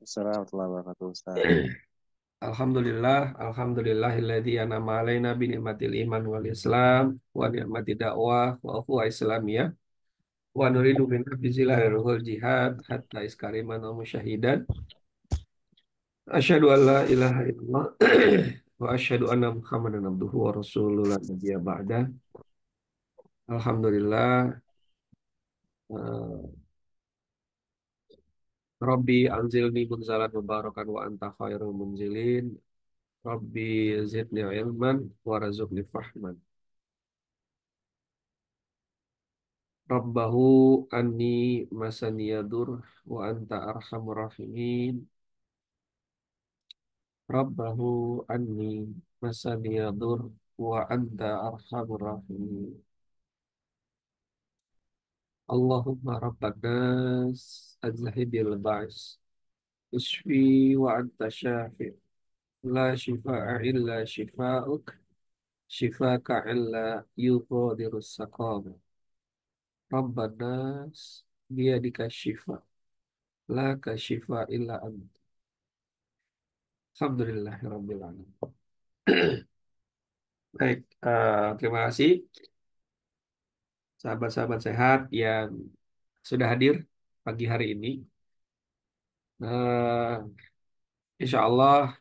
Assalamualaikum warahmatullahi wabarakatuh, Ustaz. Alhamdulillah, alhamdulillahilladzi an'ama alaina bi ni'matil iman wal islam wa ni'mati dakwah wa ukhuwah islamiyah wa nuridu min hafizillah ruhul jihad hatta iskariman wa musyahidan asyhadu an la ilaha illallah wa asyhadu anna muhammadan abduhu wa rasuluhu la nabiyya ba'da. Alhamdulillah, eh, Rabbi anzilni munzalan mubarakan wa anta khairul munzilin. Rabbi zidni ilman warzuqni fahman. Rabbahu anni masaniyadur wa anta arhamur rahimin. Rabbahu anni masaniyadur wa anta arhamur rahimin. Allahumma rabban nas azhibil ba's. Isfi wa anta syafi. La shifa'a illa shifa'uk. Shifaka illa yughadiru saqama. Rabban nas biyadika shifa. La kashifa illa anta. Alhamdulillahirabbil alamin. Baik, terima kasih sahabat-sahabat sehat yang sudah hadir pagi hari ini. Eh, Insya Allah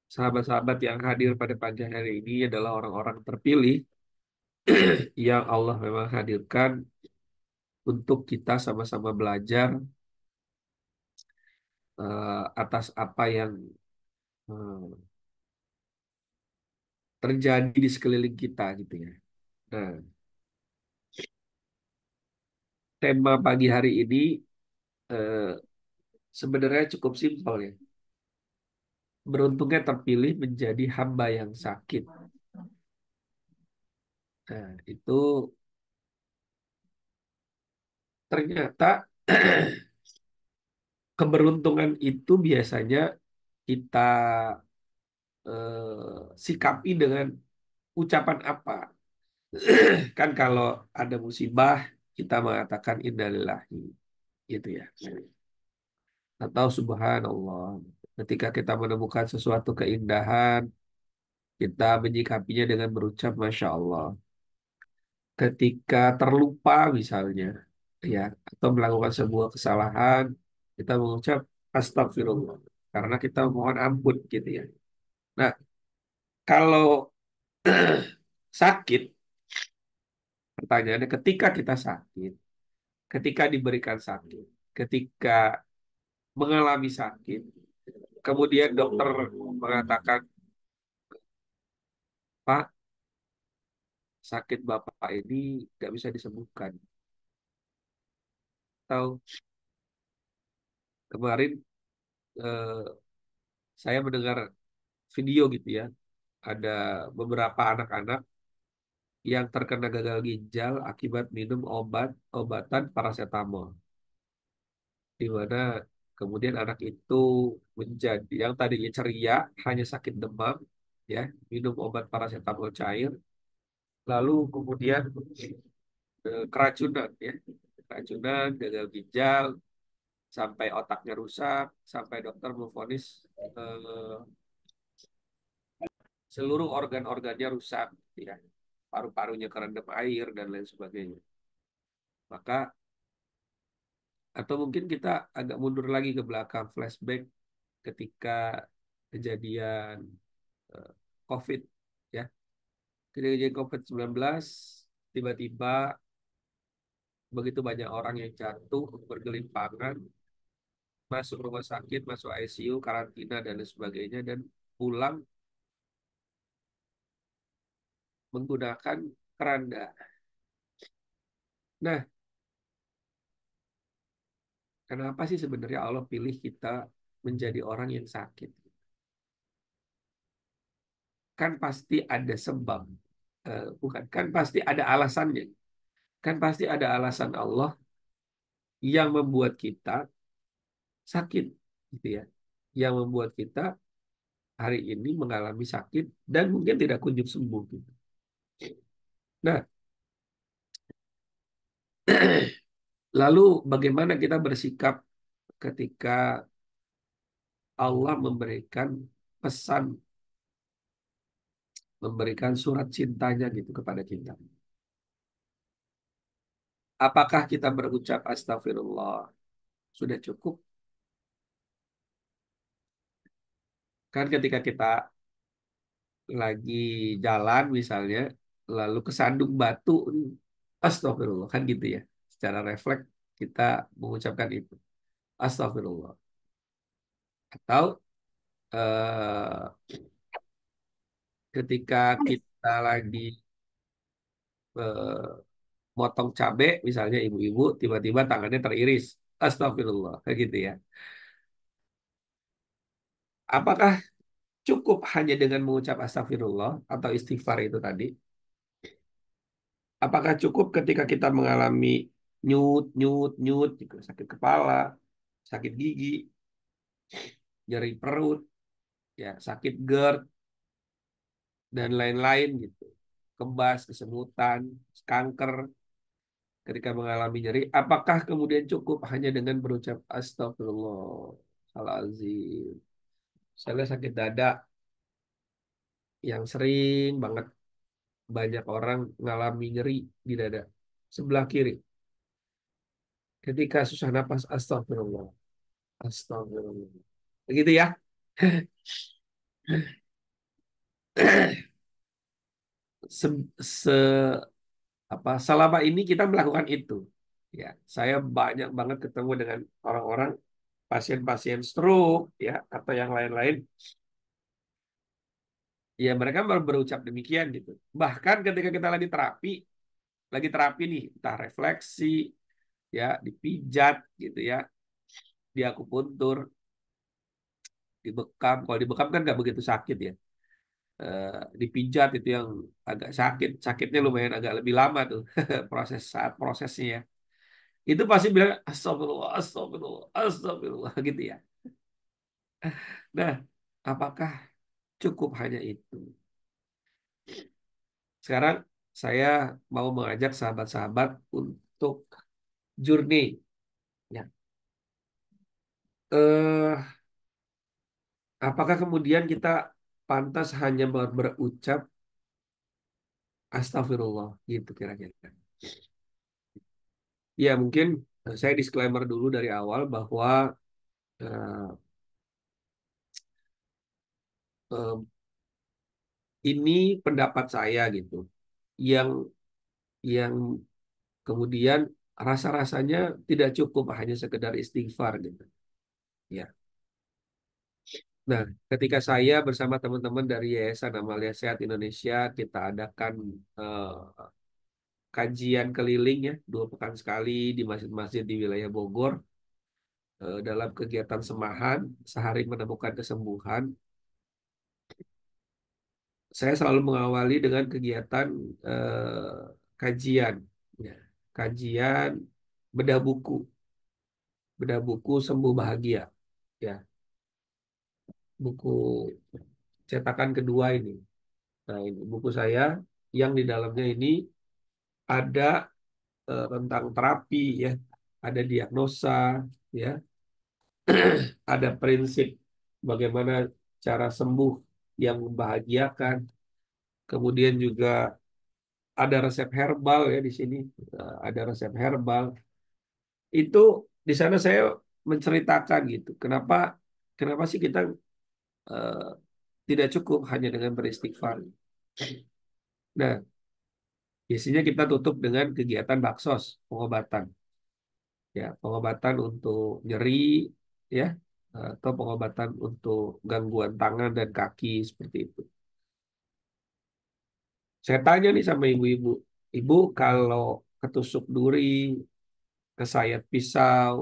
sahabat-sahabat yang hadir pada pagi hari ini adalah orang-orang terpilih yang Allah memang hadirkan untuk kita sama-sama belajar atas apa yang eh, terjadi di sekeliling kita gitu ya. Nah, tema pagi hari ini eh, sebenarnya cukup simpel ya. Beruntungnya terpilih menjadi hamba yang sakit. Nah, itu ternyata keberuntungan itu biasanya kita sikapi dengan ucapan apa? Kan kalau ada musibah kita mengatakan innalillahi gitu ya. Atau subhanallah. Ketika kita menemukan sesuatu keindahan, kita menyikapinya dengan berucap Masya Allah. Ketika terlupa misalnya, ya, atau melakukan sebuah kesalahan, kita mengucap astagfirullah. Karena kita mohon ampun gitu ya. Nah, kalau sakit, pertanyaannya ketika kita sakit, ketika diberikan sakit, ketika mengalami sakit, kemudian dokter mengatakan, Pak, sakit Bapak ini tidak bisa disembuhkan. Atau kemarin eh, saya mendengar video gitu ya, ada beberapa anak-anak yang terkena gagal ginjal akibat minum obatan paracetamol, di mana kemudian anak itu menjadi yang tadinya ceria, hanya sakit demam, ya, minum obat paracetamol cair, lalu kemudian keracunan, ya, keracunan, gagal ginjal, sampai otaknya rusak, sampai dokter memvonis eh, seluruh organ-organnya rusak, ya, paru-parunya kerendam air dan lain sebagainya. Maka atau mungkin kita agak mundur lagi ke belakang flashback ketika kejadian eh, COVID ya. Ketika kejadian COVID-19 tiba-tiba begitu banyak orang yang jatuh bergelimpangan masuk rumah sakit, masuk ICU, karantina dan lain sebagainya dan pulang menggunakan keranda. Nah, kenapa sih sebenarnya Allah pilih kita menjadi orang yang sakit? Kan pasti ada sebab. Bukan, kan pasti ada alasannya. Kan pasti ada alasan Allah yang membuat kita sakit, gitu ya. Yang membuat kita hari ini mengalami sakit dan mungkin tidak kunjung sembuh, gitu. Nah, lalu bagaimana kita bersikap ketika Allah memberikan pesan, memberikan surat cintanya gitu kepada kita. Apakah kita berucap astagfirullah sudah cukup? Kan ketika kita lagi jalan misalnya, lalu kesandung batu, astagfirullah kan gitu ya. Secara refleks kita mengucapkan itu, astagfirullah. Atau ketika kita lagi motong cabai, misalnya ibu-ibu tiba-tiba tangannya teriris, astagfirullah, kayak gitu ya. Apakah cukup hanya dengan mengucap astagfirullah atau istighfar itu tadi? Apakah cukup ketika kita mengalami nyut, nyut, nyut, gitu, sakit kepala, sakit gigi, nyeri perut, ya, sakit GERD, dan lain-lain gitu, kebas, kesemutan, kanker, ketika mengalami nyeri, apakah kemudian cukup hanya dengan berucap astagfirullahaladzim? Saya sakit dada yang sering banget banyak orang mengalami nyeri di dada sebelah kiri. Ketika susah napas, astagfirullah, astagfirullah. Begitu ya. Se, se- selama ini kita melakukan itu. Ya, saya banyak banget ketemu dengan orang-orang pasien-pasien stroke ya atau yang lain-lain. Ya mereka berucap demikian gitu. Bahkan ketika kita lagi terapi nih, entah refleksi, ya dipijat gitu ya, diakupuntur, dibekam. Kalau dibekam kan nggak begitu sakit ya. Eh, Dipijat itu yang agak sakit, sakitnya lumayan agak lebih lama tuh saat prosesnya ya. Itu pasti bilang astagfirullah, astagfirullah, astagfirullah gitu ya. Nah, apakah cukup hanya itu? Sekarang saya mau mengajak sahabat-sahabat untuk journey. Ya. Apakah kemudian kita pantas hanya berucap astagfirullah gitu kira-kira? Ya mungkin saya disclaimer dulu dari awal bahwa eh, eh, ini pendapat saya gitu, yang yang kemudian rasa-rasanya tidak cukup hanya sekedar istighfar gitu. Ya. Nah, ketika saya bersama teman-teman dari Yayasan Amalia Sehat Indonesia, kita adakan kajian keliling ya, 2 pekan sekali di masjid-masjid di wilayah Bogor, dalam kegiatan semahan, sehari menemukan kesembuhan. Saya selalu mengawali dengan kegiatan kajian, ya. Kajian bedah buku, sembuh bahagia, ya, buku cetakan kedua ini. Nah, ini buku saya yang di dalamnya ini ada tentang terapi, ya, ada diagnosa, ya, ada prinsip bagaimana cara sembuh yang membahagiakan. Kemudian juga ada resep herbal ya di sini. Ada resep herbal. Itu di sana saya menceritakan gitu. Kenapa kenapa sih kita eh, tidak cukup hanya dengan beristighfar. Nah, biasanya kita tutup dengan kegiatan baksos, pengobatan. Ya, pengobatan untuk nyeri ya, atau pengobatan untuk gangguan tangan dan kaki seperti itu. Saya tanya nih sama ibu-ibu, ibu kalau ketusuk duri, kesayat pisau,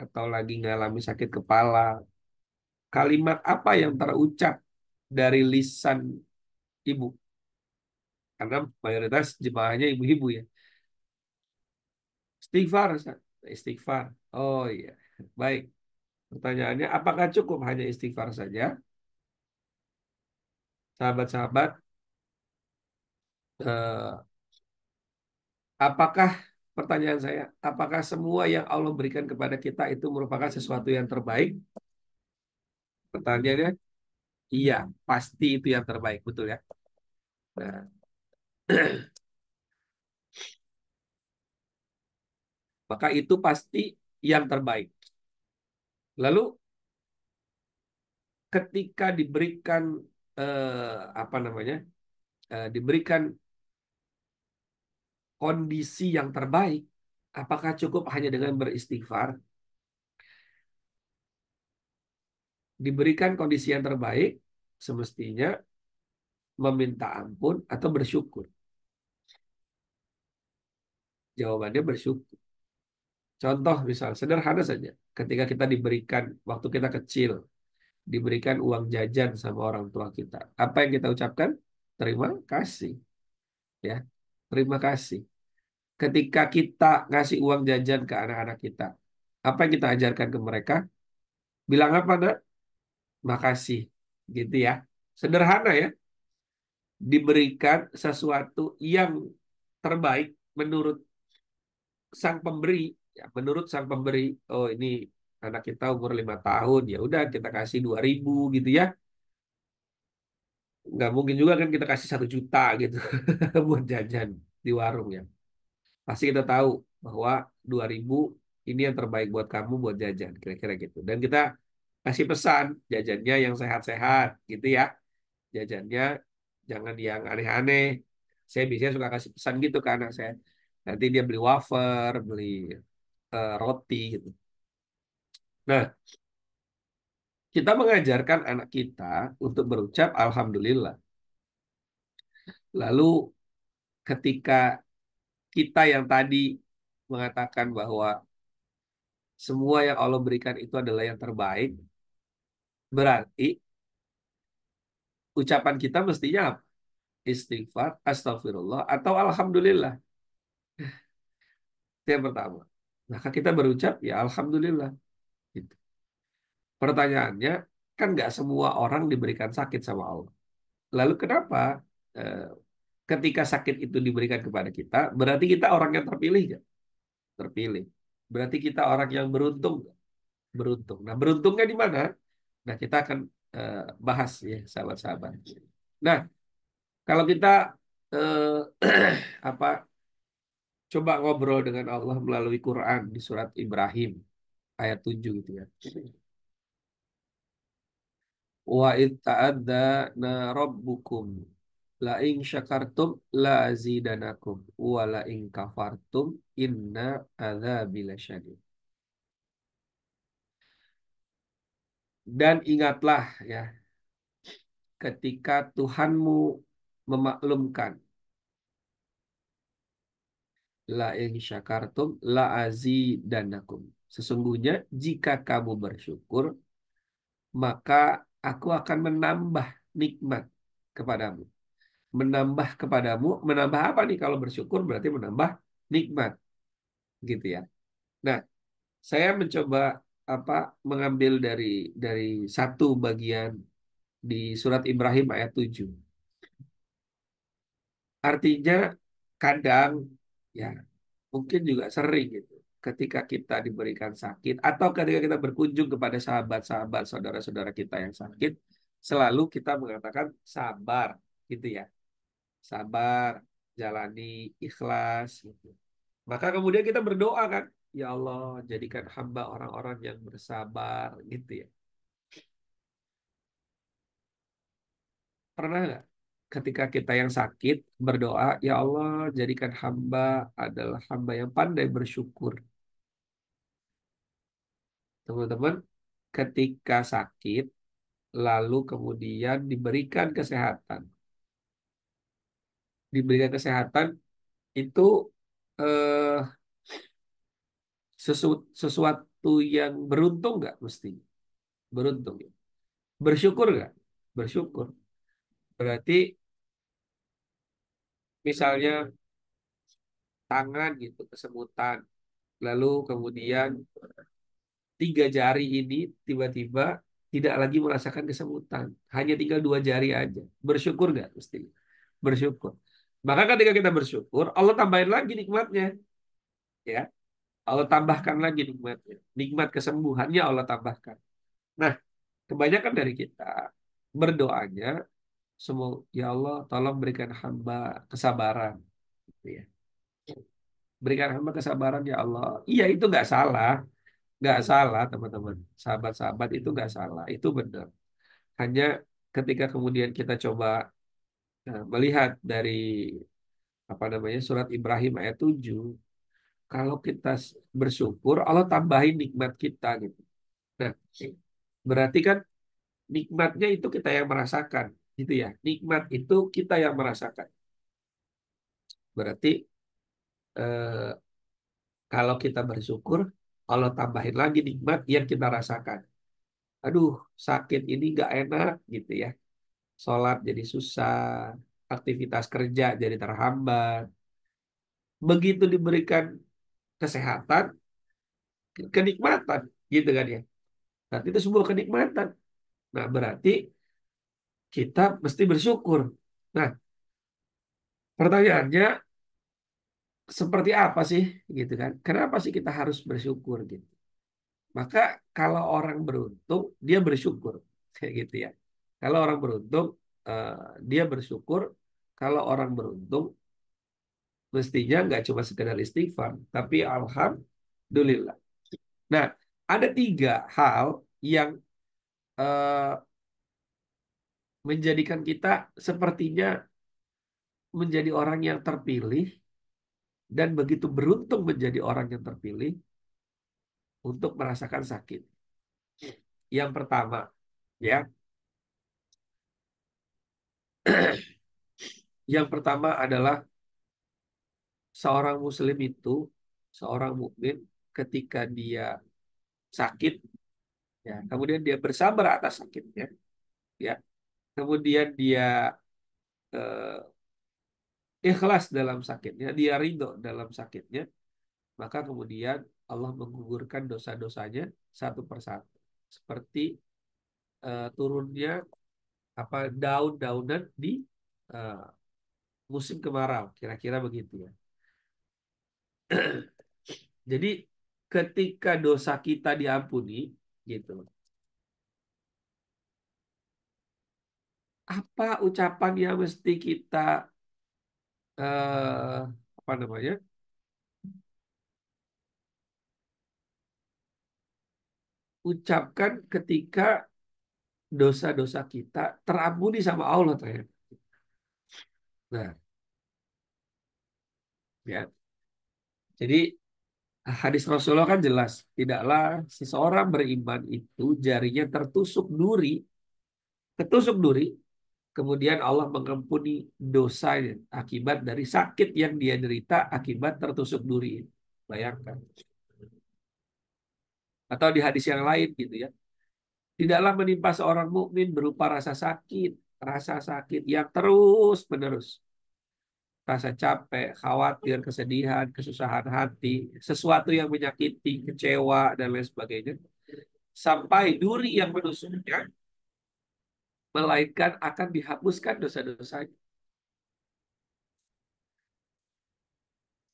atau lagi ngalami sakit kepala, kalimat apa yang terucap dari lisan ibu? Karena mayoritas jemaahnya ibu-ibu ya. Istighfar, Ustaz. Istighfar. Oh iya, baik. Pertanyaannya, apakah cukup hanya istighfar saja? Sahabat-sahabat, eh, apakah pertanyaan saya, apakah semua yang Allah berikan kepada kita itu merupakan sesuatu yang terbaik? Pertanyaannya, iya, pasti itu yang terbaik, betul ya. Nah, maka itu pasti yang terbaik. Lalu ketika diberikan apa namanya, diberikan kondisi yang terbaik, apakah cukup hanya dengan beristighfar? Diberikan kondisi yang terbaik, semestinya meminta ampun atau bersyukur. Jawabannya bersyukur. Contoh misal sederhana saja, ketika kita diberikan waktu kita kecil, diberikan uang jajan sama orang tua kita, apa yang kita ucapkan? Terima kasih, ya. Terima kasih. Ketika kita ngasih uang jajan ke anak-anak kita, apa yang kita ajarkan ke mereka? Bilang apa, Nak? Makasih, gitu ya. Sederhana ya, diberikan sesuatu yang terbaik menurut sang pemberi, ya, menurut sang pemberi, oh ini anak kita umur 5 tahun, ya udah kita kasih 2.000 gitu ya. Nggak mungkin juga kan kita kasih 1 juta gitu buat jajan di warung ya. Pasti kita tahu bahwa 2.000 ini yang terbaik buat kamu buat jajan, kira-kira gitu. Dan kita kasih pesan jajannya yang sehat-sehat gitu ya. Jajannya jangan yang aneh-aneh. Saya biasanya suka kasih pesan gitu ke anak saya. Nanti dia beli wafer, beli roti gitu. Nah, kita mengajarkan anak kita untuk berucap Alhamdulillah. Lalu ketika kita yang tadi mengatakan bahwa semua yang Allah berikan itu adalah yang terbaik, berarti ucapan kita mestinya apa? Istighfar, astagfirullah, atau alhamdulillah. Itu yang pertama. Maka kita berucap, ya alhamdulillah. Gitu. Pertanyaannya, kan nggak semua orang diberikan sakit sama Allah. Lalu kenapa eh, ketika sakit itu diberikan kepada kita, berarti kita orang yang terpilih nggak? Terpilih. Berarti kita orang yang beruntung nggak? Beruntung. Nah, beruntungnya di mana? Nah, kita akan bahas ya, sahabat-sahabat. Nah, kalau kita apa coba ngobrol dengan Allah melalui Quran di surat Ibrahim ayat 7 gitu ya. Wa id ta'adzana rabbukum la in syakartum la azidanakum wa la in kafartum inna adzabi lasyadid. Dan ingatlah ya ketika Tuhanmu memaklumkan la in syakartum la azidanakum. Sesungguhnya jika kamu bersyukur maka aku akan menambah nikmat kepadamu. Menambah kepadamu, menambah apa nih kalau bersyukur berarti menambah nikmat, gitu ya. Nah, saya mencoba apa mengambil dari satu bagian di surat Ibrahim ayat 7. Artinya kadang ya mungkin juga sering gitu. Ketika kita diberikan sakit atau ketika kita berkunjung kepada sahabat-sahabat, saudara-saudara kita yang sakit, selalu kita mengatakan sabar, gitu ya. Sabar, jalani, ikhlas, gitu. Maka kemudian kita berdoa kan, ya Allah, jadikan hamba orang-orang yang bersabar, gitu ya. Pernah nggak ketika kita yang sakit berdoa, ya Allah, jadikan hamba adalah hamba yang pandai bersyukur. Teman-teman, ketika sakit, lalu kemudian diberikan kesehatan. Diberikan kesehatan itu eh, sesuatu yang beruntung nggak mesti? Beruntung ya. Bersyukur nggak? Bersyukur. Berarti misalnya tangan gitu kesemutan, lalu kemudian 3 jari ini tiba-tiba tidak lagi merasakan kesemutan, hanya tinggal 2 jari aja. Bersyukur nggak mesti? Bersyukur. Maka ketika kita bersyukur, Allah tambahin lagi nikmatnya, ya. Allah tambahkan lagi nikmatnya. Nikmat kesembuhannya Allah tambahkan. Nah, kebanyakan dari kita berdoanya semoga ya Allah tolong berikan hamba kesabaran, gitu ya. Berikan hamba kesabaran ya Allah. Iya itu nggak salah teman-teman. Sahabat-sahabat itu nggak salah, itu benar. Hanya ketika kemudian kita coba melihat dari apa namanya surat Ibrahim ayat 7, kalau kita bersyukur Allah tambahin nikmat kita gitu. Nah, berarti kan nikmatnya itu kita yang merasakan, gitu ya. Nikmat itu kita yang merasakan. Berarti eh, kalau kita bersyukur, Allah tambahin lagi nikmat yang kita rasakan. Aduh, sakit ini gak enak gitu ya. Sholat jadi susah, aktivitas kerja jadi terhambat. Begitu diberikan kesehatan, kenikmatan gitu kan ya. Berarti itu sebuah kenikmatan. Nah, berarti kita mesti bersyukur. Nah, pertanyaannya seperti apa sih gitu kan? Kenapa sih kita harus bersyukur gitu? Maka kalau orang beruntung dia bersyukur kayak gitu ya. Kalau orang beruntung eh, dia bersyukur. Kalau orang beruntung mestinya nggak cuma sekedar istighfar, tapi alhamdulillah. Nah, ada tiga hal yang eh, menjadikan kita sepertinya menjadi orang yang terpilih dan begitu beruntung menjadi orang yang terpilih untuk merasakan sakit. Yang pertama, ya, yang pertama adalah seorang muslim itu, seorang mukmin ketika dia sakit, ya, kemudian dia bersabar atas sakitnya, ya, kemudian dia eh, ikhlas dalam sakitnya, dia ridho dalam sakitnya, maka kemudian Allah menggugurkan dosa-dosanya satu persatu, seperti turunnya apa daun-daunan di eh, musim kemarau, kira-kira begitu ya. Jadi ketika dosa kita diampuni, gitu, apa ucapan yang mesti kita apa namanya ucapkan ketika dosa-dosa kita terampuni sama Allah ternyata. Nah, ya. Jadi hadis Rasulullah kan jelas, tidaklah seseorang beriman itu jarinya ketusuk duri, kemudian Allah mengampuni dosanya akibat dari sakit yang dia derita akibat tertusuk duri. Bayangkan. Atau di hadis yang lain gitu ya. Tidaklah menimpa seorang mukmin berupa rasa sakit yang terus menerus, rasa capek, khawatir, kesedihan, kesusahan hati, sesuatu yang menyakiti, kecewa dan lain sebagainya, sampai duri yang menusuknya, melainkan akan dihapuskan dosa-dosanya.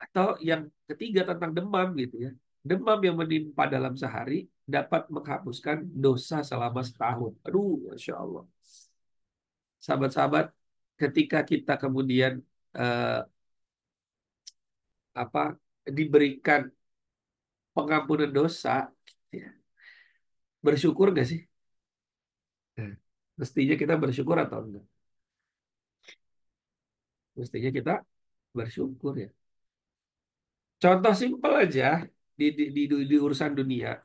Atau yang ketiga tentang demam gitu ya, demam yang menimpa dalam sehari dapat menghapuskan dosa selama setahun. Aduh, masya Allah. Sahabat-sahabat, ketika kita kemudian eh, apa diberikan pengampunan dosa, ya, bersyukur gak sih? Nah, mestinya kita bersyukur atau enggak? Mestinya kita bersyukur ya. Contoh simpel aja di urusan dunia,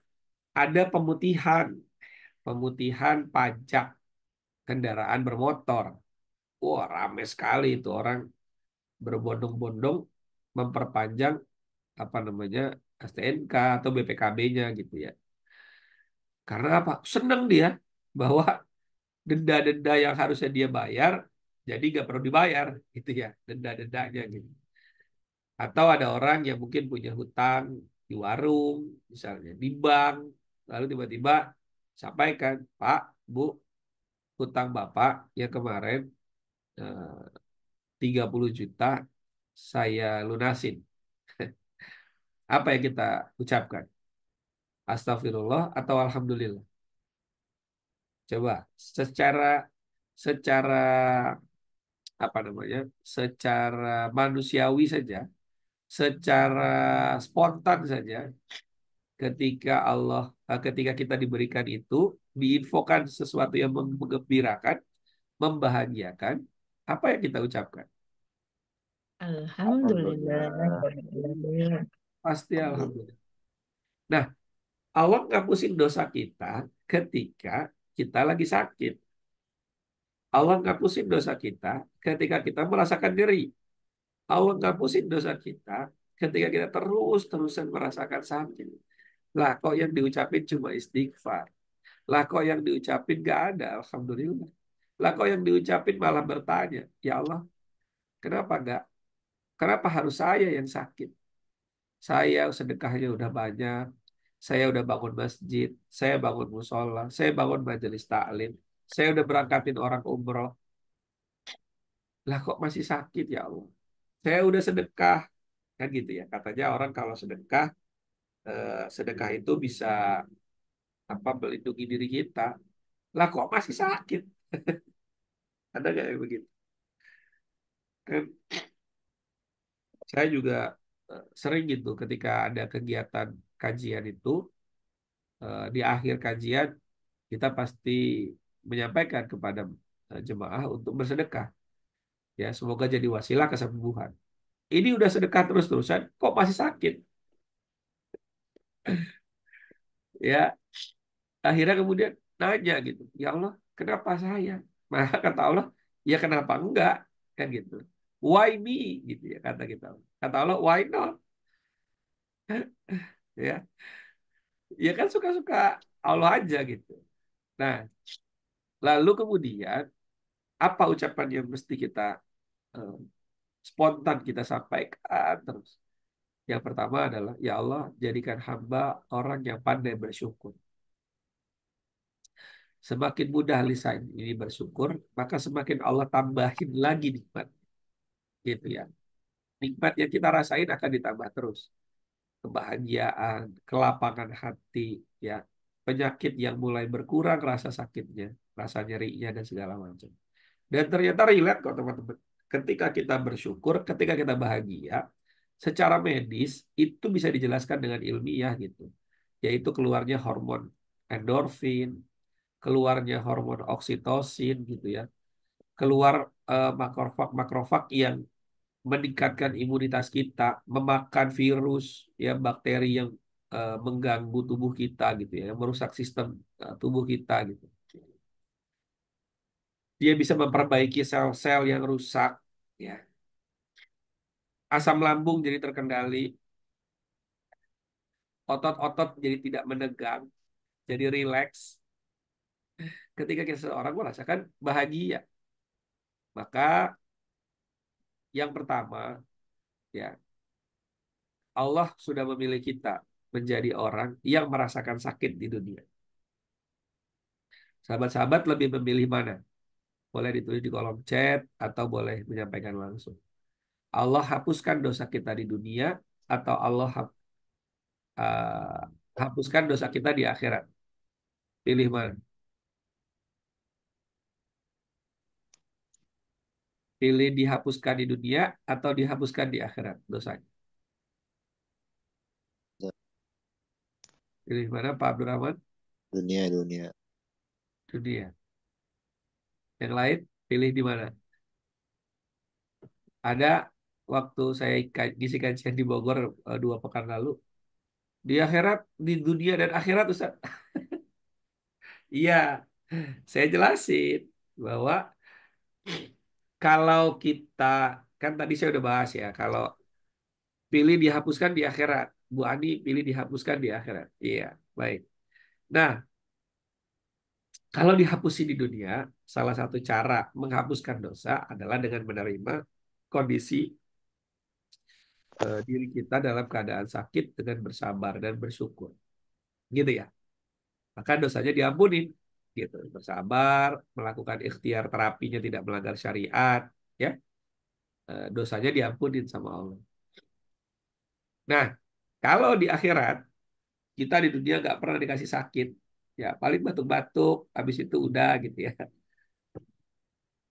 ada pemutihan pajak kendaraan bermotor. Wah, rame sekali itu orang berbondong-bondong memperpanjang apa namanya STNK atau BPKB-nya gitu ya. Karena apa? Senang dia bahwa denda-denda yang harusnya dia bayar jadi nggak perlu dibayar gitu ya, denda-dendanya gitu. Atau ada orang yang mungkin punya hutang di warung, misalnya di bank, lalu tiba-tiba sampaikan, Pak, Bu, hutang Bapak yang kemarin eh, 30 juta saya lunasin. Apa yang kita ucapkan? Astagfirullah atau Alhamdulillah? Coba secara secara apa namanya? Secara manusiawi saja, secara spontan saja ketika kita diberikan itu, diinfokan sesuatu yang menggembirakan, membahagiakan, apa yang kita ucapkan? Alhamdulillah. Alhamdulillah. Pasti Alhamdulillah. alhamdulillah. Nah, Allah ngapusin dosa kita ketika kita lagi sakit. Allah ngapusin dosa kita ketika kita merasakan nyeri. Allah ngapusin dosa kita ketika kita terus-terusan merasakan sakit. Lah, kok yang diucapin cuma istighfar? Lah, kok yang diucapin gak ada? Alhamdulillah. Lah, kok yang diucapin malah bertanya, ya Allah, kenapa gak? Kenapa harus saya yang sakit? Saya sedekahnya udah banyak, saya udah bangun masjid, saya bangun musola, saya bangun majelis taklim, saya udah berangkatin orang umroh. Lah kok masih sakit ya Allah? Saya udah sedekah, kan gitu ya. Katanya orang kalau sedekah, sedekah itu bisa apa melindungi diri kita. Lah kok masih sakit? Ada nggak yang begitu? Kan saya juga sering gitu ketika ada kegiatan kajian itu, di akhir kajian kita pasti menyampaikan kepada jemaah untuk bersedekah. Ya, semoga jadi wasilah kesembuhan. Ini udah sedekah terus-terusan, kok masih sakit? Ya, akhirnya kemudian nanya gitu, ya Allah, kenapa saya? Maka kata Allah, ya kenapa enggak? Kan gitu. Why me? Gitu ya kata kita. Kata Allah, why not? Ya, ya kan suka-suka Allah aja gitu. Nah, lalu kemudian apa ucapan yang mesti kita eh, spontan kita sampaikan terus? Yang pertama adalah, ya Allah, jadikan hamba orang yang pandai bersyukur. Semakin mudah lisan ini bersyukur, maka semakin Allah tambahin lagi nikmat. Gitu ya. Nikmat yang kita rasain akan ditambah terus. Kebahagiaan, kelapangan hati, ya. Penyakit yang mulai berkurang rasa sakitnya, rasa nyerinya, dan segala macam. Dan ternyata relate kok teman-teman. Ketika kita bersyukur, ketika kita bahagia, secara medis itu bisa dijelaskan dengan ilmiah gitu. Yaitu keluarnya hormon endorfin, keluarnya hormon oksitosin gitu ya. Keluar makrofag-makrofag yang meningkatkan imunitas kita, memakan virus, ya bakteri yang mengganggu tubuh kita gitu ya, yang merusak sistem tubuh kita gitu. Dia bisa memperbaiki sel-sel yang rusak, ya. Asam lambung jadi terkendali, otot-otot jadi tidak menegang, jadi rileks. Ketika seseorang merasakan bahagia, maka yang pertama, ya, Allah sudah memilih kita menjadi orang yang merasakan sakit di dunia. Sahabat-sahabat lebih memilih mana? Boleh ditulis di kolom chat atau boleh menyampaikan langsung. Allah hapuskan dosa kita di dunia atau Allah hapuskan dosa kita di akhirat. Pilih mana? Pilih dihapuskan di dunia atau dihapuskan di akhirat dosanya. Pilih mana Pak Abdurrahman? Dunia, dunia. Dunia. Yang lain pilih di mana? Ada waktu saya ngisi kajian di Bogor 2 pekan lalu. Di akhirat, di dunia dan akhirat Ustaz. Iya, saya jelasin bahwa kalau kita, kan tadi saya udah bahas ya, kalau pilih dihapuskan di akhirat. Bu Ani pilih dihapuskan di akhirat. Iya, baik. Nah, kalau dihapusi di dunia, salah satu cara menghapuskan dosa adalah dengan menerima kondisi diri kita dalam keadaan sakit dengan bersabar dan bersyukur. Gitu ya. Maka dosanya diampunin. Gitu. Bersabar, melakukan ikhtiar terapinya tidak melanggar syariat, ya. Dosanya diampunin sama Allah. Nah, kalau di akhirat kita di dunia nggak pernah dikasih sakit, Ya paling batuk-batuk, habis itu udah gitu ya.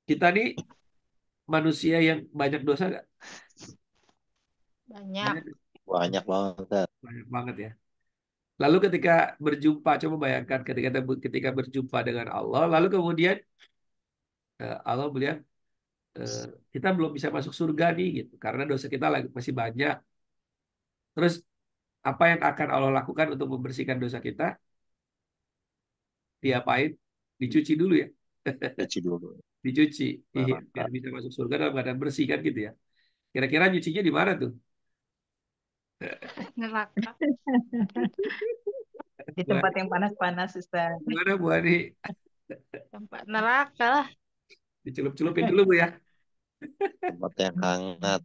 Kita nih manusia yang banyak dosa nggak? Banyak. Banyak, Banyak banget, Ustaz. banyak banget ya. Lalu ketika berjumpa, coba bayangkan ketika berjumpa dengan Allah, lalu kemudian Allah melihat eh, kita belum bisa masuk surga nih gitu, karena dosa kita lagi masih banyak. Terus apa yang akan Allah lakukan untuk membersihkan dosa kita? Diapain? Dicuci dulu ya, Cuci dulu. dicuci, iya, Neraka. biar bisa masuk surga dalam keadaan bersih kan gitu ya. Kira-kira nyucinya di mana tuh? Neraka. Di Buat tempat yang panas-panas, Ustaz. gimana Bu Ani? Tempat neraka lah. Dicelup-celupin dulu Bu ya, Tempat yang hangat.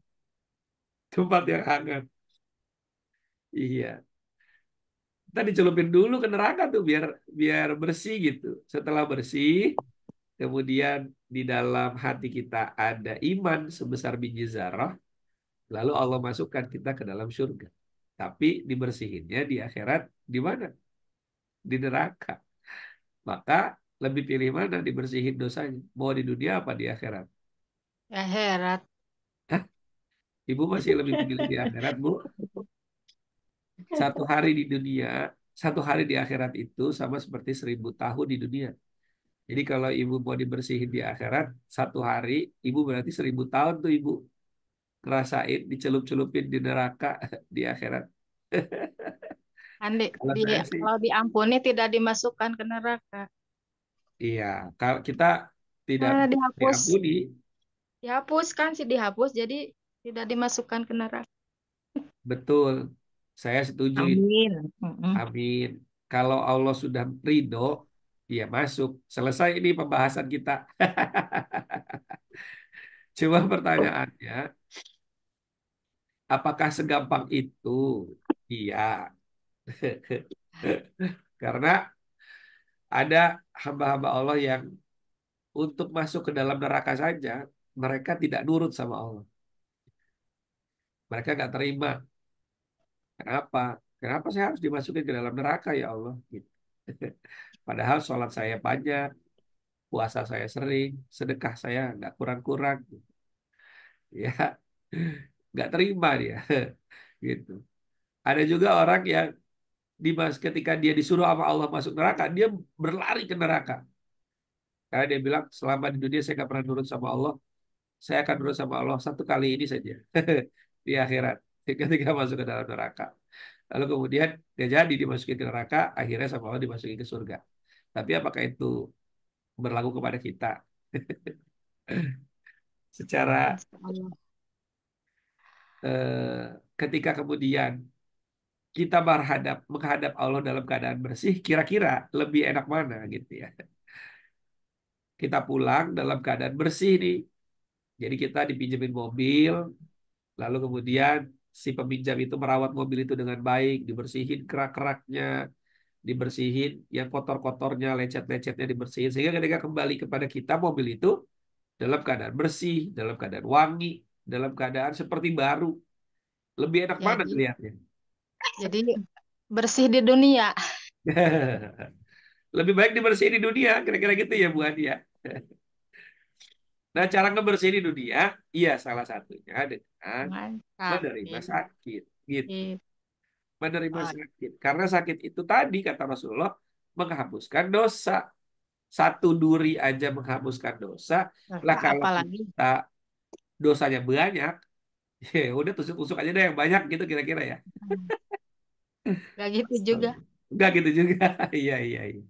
tempat yang hangat. Iya, kita dicelupin dulu ke neraka tuh biar biar bersih gitu. Setelah bersih, kemudian di dalam hati kita ada iman sebesar biji zarah, lalu Allah masukkan kita ke dalam surga. Tapi dibersihinnya di akhirat di mana? Di neraka. Maka lebih pilih mana dibersihin dosanya? Mau di dunia apa di akhirat? Ya herat. Hah? Ibu masih lebih memilih di akhirat, Bu? Satu hari di dunia, satu hari di akhirat itu sama seperti 1.000 tahun di dunia. Jadi kalau ibu mau dibersihin di akhirat, satu hari, ibu berarti 1.000 tahun tuh ibu ngerasain dicelup-celupin di neraka di akhirat. Andi, Kalau saya sih, kalau diampuni tidak dimasukkan ke neraka. iya. Kalau kita tidak Dihapus. diampuni, Dihapus kan sih dihapus, jadi tidak dimasukkan ke neraka. betul. Saya setuju itu. Amin. Mm-mm. Amin. Kalau Allah sudah ridho, ya masuk. Selesai ini pembahasan kita. Cuma pertanyaannya, apakah segampang itu? Iya. Karena ada hamba-hamba Allah yang untuk masuk ke dalam neraka saja, mereka tidak nurut sama Allah. Mereka nggak terima. Kenapa? Kenapa saya harus dimasukin ke dalam neraka ya Allah? Gitu. Padahal sholat saya banyak, puasa saya sering, sedekah saya nggak kurang-kurang. Ya, nggak terima dia. Gitu. Ada juga orang yang ketika dia disuruh sama Allah masuk neraka, dia berlari ke neraka. Karena dia bilang, selama di dunia saya nggak pernah nurut sama Allah, saya akan nurut sama Allah satu kali ini saja di akhirat ketika masuk ke dalam neraka. Lalu kemudian dia jadi dimasukin ke neraka, akhirnya sama Allah dimasukin ke surga. Tapi apakah itu berlaku kepada kita? Secara Insya Allah. ketika kemudian kita menghadap Allah dalam keadaan bersih, kira-kira lebih enak mana gitu ya? Kita pulang dalam keadaan bersih nih. Jadi kita dipinjemin mobil, lalu kemudian si peminjam itu merawat mobil itu dengan baik, dibersihin kerak-keraknya, dibersihin yang kotor-kotornya, lecet-lecetnya dibersihin. Sehingga ketika kembali kepada kita, mobil itu dalam keadaan bersih, dalam keadaan wangi, dalam keadaan seperti baru. Lebih enak mana Jadi, dilihatnya? jadi bersih di dunia. Lebih baik dibersihin di dunia, kira-kira gitu ya Bu Adi ya. Nah, cara ngebersihin di dunia, iya salah satunya dengan Dengan menerima sakit. sakit. Gitu. Menerima sakit. Karena sakit itu tadi, kata Rasulullah, menghapuskan dosa. Satu duri aja menghapuskan dosa. Lah kalau Apalagi kita dosanya banyak, ya udah tusuk-tusuk aja deh yang banyak gitu kira-kira ya. nggak gitu juga. Enggak gitu juga. Iya, iya, iya.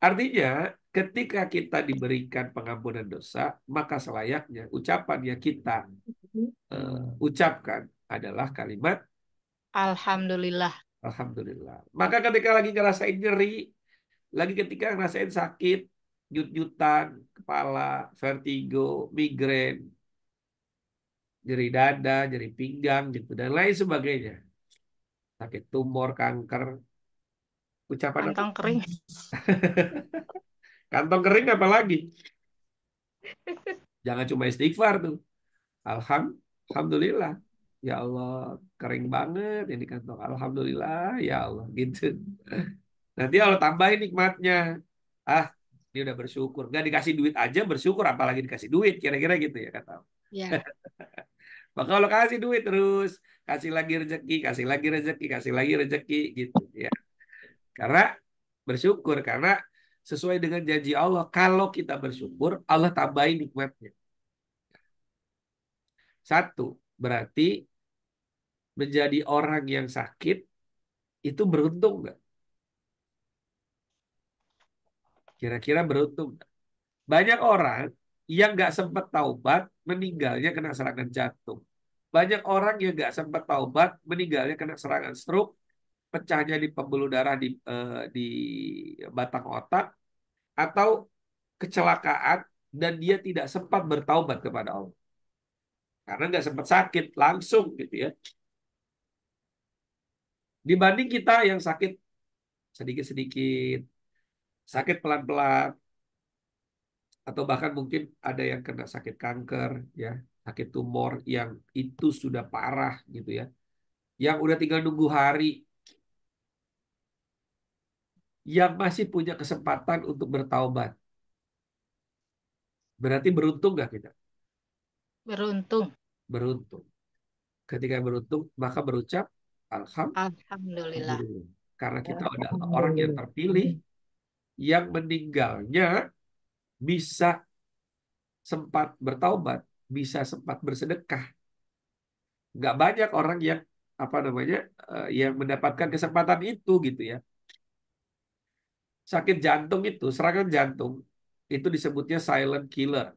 Artinya, ketika kita diberikan pengampunan dosa, maka selayaknya ucapan yang kita ucapkan adalah kalimat Alhamdulillah. Alhamdulillah. Maka ketika lagi ngerasain nyeri, lagi ketika ngerasain sakit, nyut-nyutan, kepala, vertigo, migrain, nyeri dada, nyeri pinggang, gitu, dan lain sebagainya. Sakit tumor, kanker, ucapan apa? Kantong kering. Kantong kering apa lagi? Jangan cuma istighfar tuh. Alhamdulillah. Ya Allah, kering banget ini kantong. Alhamdulillah, ya Allah, gitu. Nanti Allah tambahin nikmatnya. Ah, dia udah bersyukur. Nggak dikasih duit aja bersyukur, apalagi dikasih duit. Kira-kira gitu ya kata Allah. Ya, Maka kalau kasih duit terus, kasih lagi rezeki, kasih lagi rezeki, kasih lagi rezeki gitu ya. Karena bersyukur karena sesuai dengan janji Allah, kalau kita bersyukur, Allah tambahin nikmatnya. Satu, berarti menjadi orang yang sakit itu beruntung nggak? Kira-kira beruntung nggak? Banyak orang yang nggak sempat taubat meninggalnya kena serangan jantung. Banyak orang yang nggak sempat taubat meninggalnya kena serangan stroke, pecahnya di pembuluh darah di batang otak, atau kecelakaan dan dia tidak sempat bertaubat kepada Allah. Karena nggak sempat sakit langsung gitu ya. Dibanding kita yang sakit sedikit-sedikit, sakit pelan-pelan, atau bahkan mungkin ada yang kena sakit kanker, ya, sakit tumor yang itu sudah parah gitu ya, yang udah tinggal nunggu hari, yang masih punya kesempatan untuk bertaubat. Berarti beruntung nggak kita? beruntung. Beruntung. Ketika beruntung, maka berucap Alhamdulillah. Alhamdulillah. Karena kita adalah orang yang Alhamdulillah. terpilih yang meninggalnya bisa sempat bertaubat, bisa sempat bersedekah. Nggak banyak orang yang apa namanya yang mendapatkan kesempatan itu gitu ya. Sakit jantung itu, serangan jantung itu disebutnya silent killer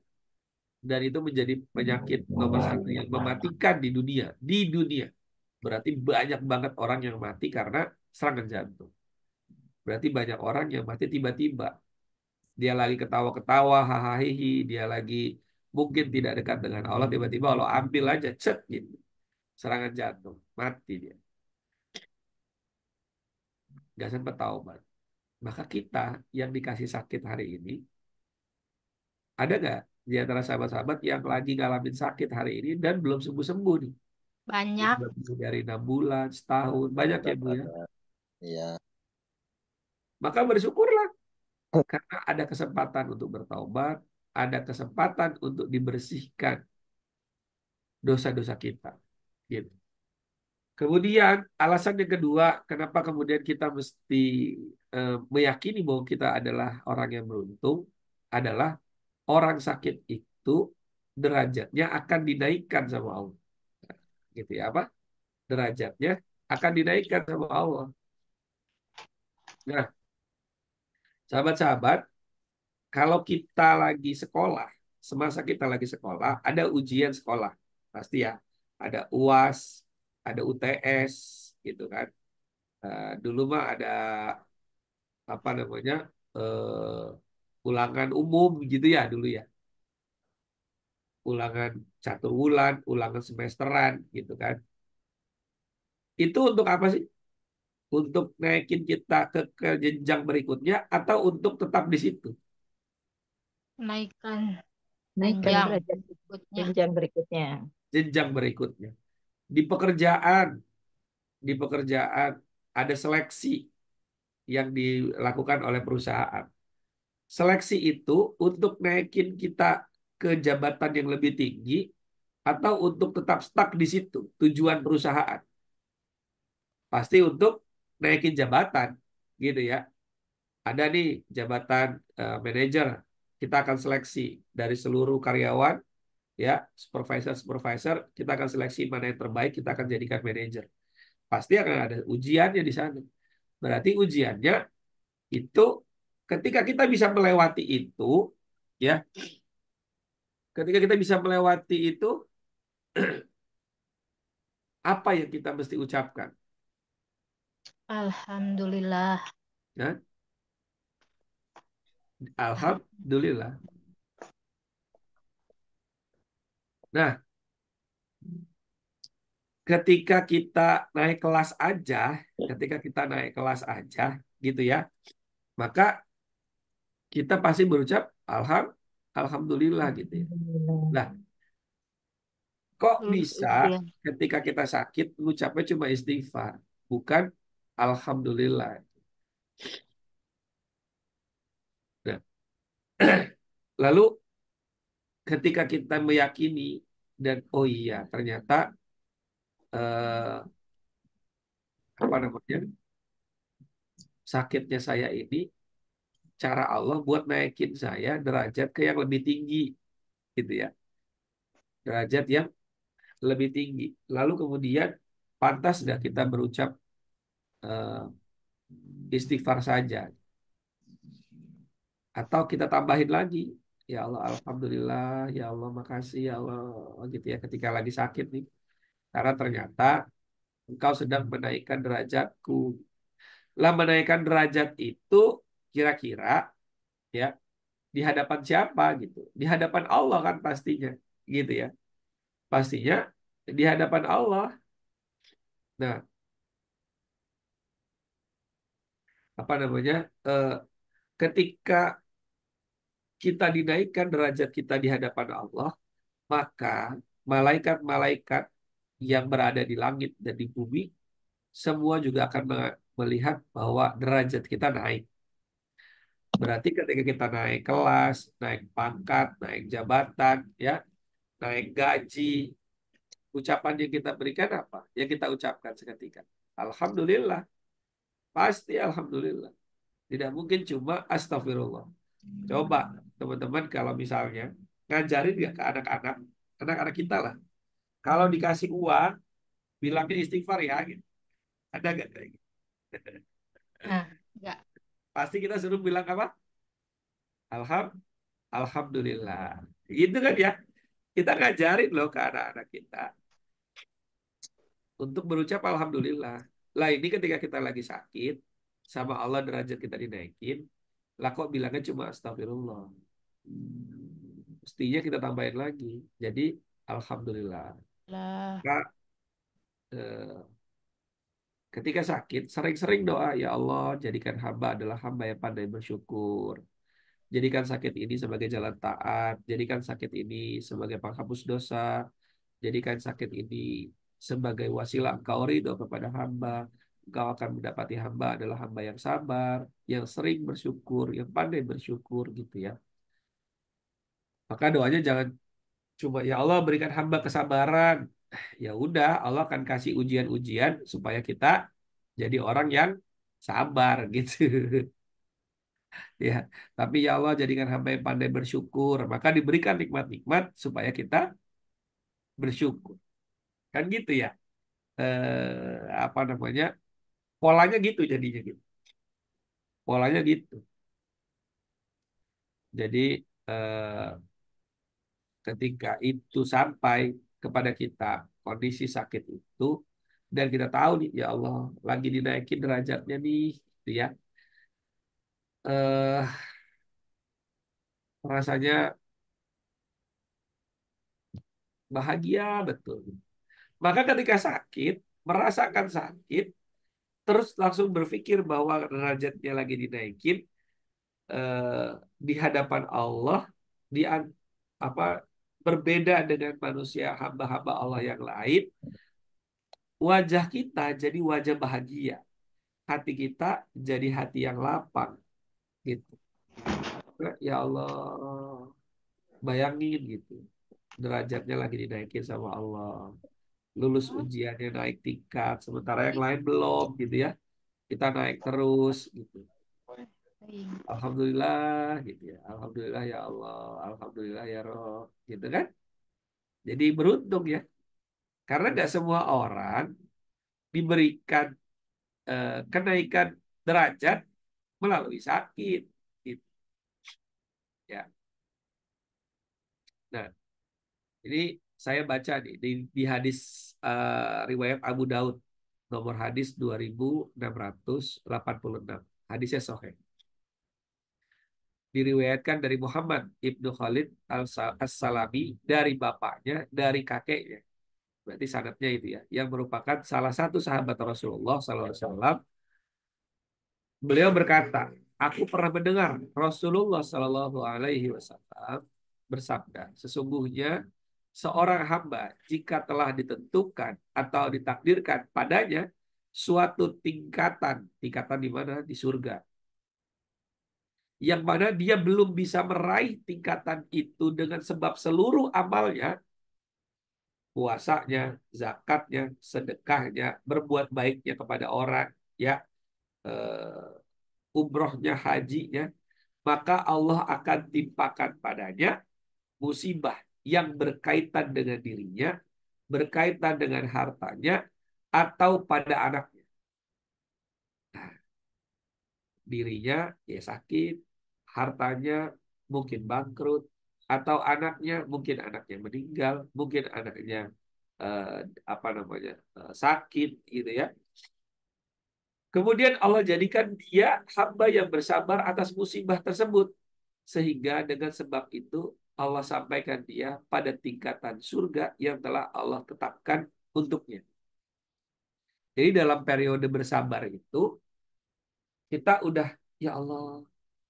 dan itu menjadi penyakit nomor satu yang mematikan di dunia. Di dunia berarti banyak banget orang yang mati karena serangan jantung. Berarti banyak orang yang mati tiba-tiba. Dia lagi ketawa-ketawa, hahaha, dia lagi mungkin tidak dekat dengan Allah, tiba-tiba Allah ambil aja, cet gitu. Serangan jantung, mati dia. Gak sempat taubat. Maka kita yang dikasih sakit hari ini, ada nggak di antara sahabat-sahabat yang lagi ngalamin sakit hari ini dan belum sembuh-sembuh nih? Banyak. Lebih dari 6 bulan, setahun, banyak ya Bu ya. Ada. Iya. Maka bersyukurlah karena ada kesempatan untuk bertaubat, ada kesempatan untuk dibersihkan dosa-dosa kita. Gitu. Kemudian alasan yang kedua, kenapa kemudian kita mesti meyakini bahwa kita adalah orang yang beruntung, adalah orang sakit itu derajatnya akan dinaikkan sama Allah. Gitu ya, apa? Derajatnya akan dinaikkan sama Allah. Nah, sahabat-sahabat, kalau kita lagi sekolah, semasa kita lagi sekolah, ada ujian sekolah. Pasti ya, ada UAS, ada UTS, gitu kan. Dulu mah ada apa namanya ulangan umum gitu ya dulu ya, ulangan catur bulan, ulangan semesteran gitu kan. Itu untuk apa sih? Untuk naikin kita ke jenjang berikutnya atau untuk tetap di situ? Naikkan Naikkan jenjang derajat berikutnya. jenjang berikutnya. Jenjang berikutnya. Di pekerjaan, di pekerjaan ada seleksi yang dilakukan oleh perusahaan. Seleksi itu untuk naikin kita ke jabatan yang lebih tinggi atau untuk tetap stuck di situ tujuan perusahaan. Pasti untuk naikin jabatan gitu ya. Ada nih jabatan manajer, kita akan seleksi dari seluruh karyawan ya, supervisor kita akan seleksi mana yang terbaik, kita akan jadikan manajer. Pasti akan ada ujiannya di sana. Berarti ujiannya itu ketika kita bisa melewati itu ya, ketika kita bisa melewati itu, apa yang kita mesti ucapkan? Alhamdulillah. Ya, Alhamdulillah. Nah, ketika kita naik kelas aja, ketika kita naik kelas aja, gitu ya, maka kita pasti berucap Alhamdulillah gitu ya. Alhamdulillah. Nah, kok Lulus bisa ujian. ketika kita sakit ngucapnya cuma istighfar, bukan Alhamdulillah? Lalu ketika kita meyakini dan oh iya ternyata eh, apa namanya sakitnya saya ini cara Allah buat naikin saya derajat ke yang lebih tinggi gitu ya, derajat yang lebih tinggi. Lalu kemudian pantas nggak kita berucap eh, istighfar saja atau kita tambahin lagi ya Allah alhamdulillah ya Allah makasih ya Allah gitu ya ketika lagi sakit nih karena ternyata engkau sedang menaikkan derajatku. Lah menaikkan derajat itu kira-kira ya di hadapan siapa gitu? Di hadapan Allah kan pastinya gitu ya. Pastinya di hadapan Allah. Nah, apa namanya? eh, Ketika kita dinaikkan derajat kita di hadapan Allah, maka malaikat-malaikat yang berada di langit dan di bumi semua juga akan melihat bahwa derajat kita naik. Berarti ketika kita naik kelas, naik pangkat, naik jabatan, ya, naik gaji, ucapan yang kita berikan apa? Yang kita ucapkan seketika. Alhamdulillah, pasti alhamdulillah. Tidak mungkin cuma astagfirullah. Coba teman-teman kalau misalnya ngajarin nggak ke anak-anak, anak-anak kita lah. Kalau dikasih uang, bilangin istighfar ya. Gitu. Ada nggak kayak gitu? Nah, enggak. Pasti kita suruh bilang apa? Alhamdulillah. Gitu kan ya. Kita ngajarin loh ke anak-anak kita untuk berucap alhamdulillah. Lah ini ketika kita lagi sakit, sama Allah derajat kita dinaikin, lah kok bilangnya cuma astagfirullah. Mestinya kita tambahin lagi. Jadi alhamdulillah. Lah, Kak, eh, ketika sakit, sering-sering doa, ya Allah, jadikan hamba adalah hamba yang pandai bersyukur. Jadikan sakit ini sebagai jalan taat. Jadikan sakit ini sebagai penghapus dosa. Jadikan sakit ini sebagai wasilah engkau ridho kepada hamba. Engkau akan mendapati hamba adalah hamba yang sabar, yang sering bersyukur, yang pandai bersyukur gitu ya. Maka doanya jangan cuma ya Allah berikan hamba kesabaran. Ya udah, Allah akan kasih ujian-ujian supaya kita jadi orang yang sabar gitu. Ya, tapi ya Allah jadikan hamba yang pandai bersyukur, maka diberikan nikmat-nikmat supaya kita bersyukur. Kan gitu ya. Apa namanya? Polanya gitu jadinya gitu. Polanya gitu. Jadi eh, ketika itu sampai kepada kita kondisi sakit itu dan kita tahu nih ya Allah lagi dinaikin derajatnya nih, gitu ya. Eh, Rasanya bahagia betul. Maka ketika sakit, merasakan sakit, terus langsung berpikir bahwa derajatnya lagi dinaikin eh, di hadapan Allah, di apa berbeda dengan manusia hamba-hamba Allah yang lain, wajah kita jadi wajah bahagia, hati kita jadi hati yang lapang, gitu. Ya Allah, bayangin gitu, derajatnya lagi dinaikin sama Allah, lulus ujiannya naik tingkat, sementara yang lain belum, gitu ya. Kita naik terus, gitu. Alhamdulillah gitu ya. Alhamdulillah ya Allah. Alhamdulillah ya Roh. Gitu kan. Jadi beruntung ya. Karena nggak semua orang diberikan kenaikan derajat melalui sakit. Gitu, ya. Nah, ini saya baca di hadis riwayat Abu Daud. Nomor hadis 2686. Hadisnya sahih. Diriwayatkan dari Muhammad ibnu Khalid As-Salami dari bapaknya, dari kakeknya. Berarti sanadnya itu ya, yang merupakan salah satu sahabat Rasulullah SAW. Beliau berkata, aku pernah mendengar Rasulullah SAW bersabda, sesungguhnya seorang hamba jika telah ditentukan atau ditakdirkan padanya suatu tingkatan, tingkatan di mana? Di surga. yang mana dia belum bisa meraih tingkatan itu dengan sebab seluruh amalnya, puasanya, zakatnya, sedekahnya, berbuat baiknya kepada orang, ya, umrohnya, hajinya, maka Allah akan timpakan padanya musibah yang berkaitan dengan dirinya, berkaitan dengan hartanya, atau pada anaknya. Dirinya ya sakit, hartanya mungkin bangkrut, atau anaknya mungkin anaknya meninggal, mungkin anaknya eh, apa namanya sakit gitu ya. Kemudian Allah jadikan dia hamba yang bersabar atas musibah tersebut, sehingga dengan sebab itu Allah sampaikan dia pada tingkatan surga yang telah Allah tetapkan untuknya. Jadi dalam periode bersabar itu kita udah, ya Allah,